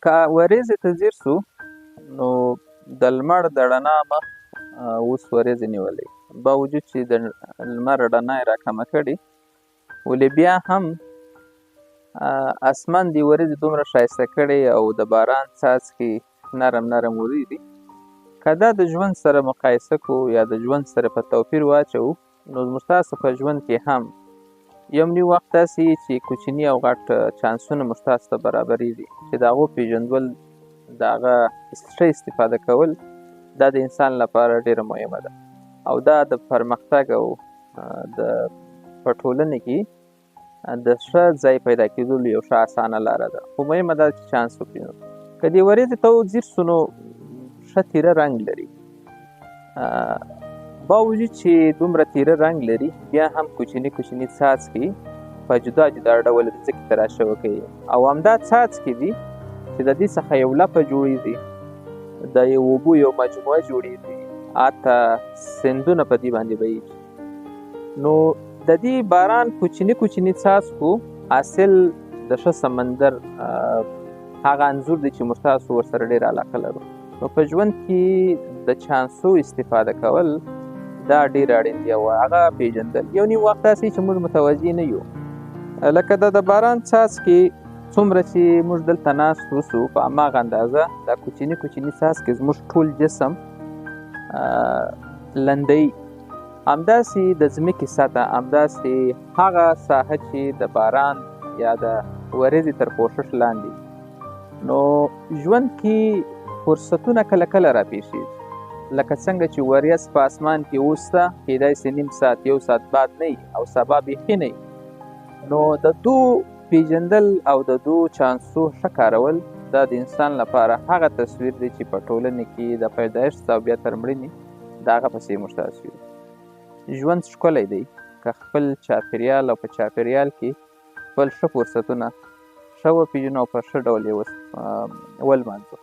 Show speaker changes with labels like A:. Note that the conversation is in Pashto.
A: که ورېځې ته ځیر سو نو د لمر د رڼا مخ اوس ورېځې نیولی، باوجود چې د لمر رڼا یې راکمه کړې، ولې بیا هم اسمان دې ورېځې دومره ښایسته کړی او د باران څاڅکي نرم نرم وریږي. که دا د ژوند سره مقایسه کو یا د ژوند سره په توپیر واچو، نو زموږ ستاسو په ژوند کې هم یو نی وخت داسې چې کوچني او غټ چانسونه موږ تاسو ته برابرېږي، چې د هغو پیژندل، د هغه ښه استفاده کول، دا د انسان لپاره ډېره مهمه ده او دا د پرمختګ او د په ټولنې کې د ښه ځای پیدا کېدلو یو ښه اسانه لاره ده. خو مهمه ده چې چانس وپېژنو. که دې ورېځې ته ځیر سو نو ښه تیره رنګ لري، باوجود چې دومره تیره رنګ لري، بیا هم کوچني کوچني څاڅکي په جدا جدا ډول ځمکې ته راچوکوي او همدا څاڅکي دي چې د دې څخه یو لپه جوړېږي، د یو اوبو یو مجموعه جوړېږي، حتی سیندونه په دې باندې بهیږي. نو د دې باران کوچني کوچني څاڅکو حاصل د ښه سمندر هغه انځور دی چې موږ تاسو ورسره ډېره علاقه لرو. نو په ژوند کې د چانسو استفاده کول دا ډېر اړین دی او هغه پیژندل. یو نیم وخت داسې چې موږ متوجه نه یو، لکه د باران څاڅکي څومره چې موږ دلته ناست اوسو، په هماغه اندازه دا کوچني کوچني څاڅکي زموږ ټول جسم لندوي. همداسې د ځمکې سطحه، همداسې هغه ساحه چې د باران یا د ورېځې تر پوښښ لاندې. نو ژوند کې فرصتونه کله کله راپېښېږي، لکه څنګه چې ورېځ په اسمان کې اوس ته، کیدای سي نیم ساعت یو ساعت بعد نه او سبا بیخي نه. نو د دو پیژندل او د دو چانسو ښه کارول دا د انسان لپاره هغه تصویر دی چې په ټولنې کې د پیدایښت او بیا تر مړینې د هغه پسې موږ تاسو یو. ژوند ښکلی دی که خپل چاپېریال او په چاپېریال کې خپل ښه فرصتونه ښه وپېژنو او په ښه ډول یې ولمانځو.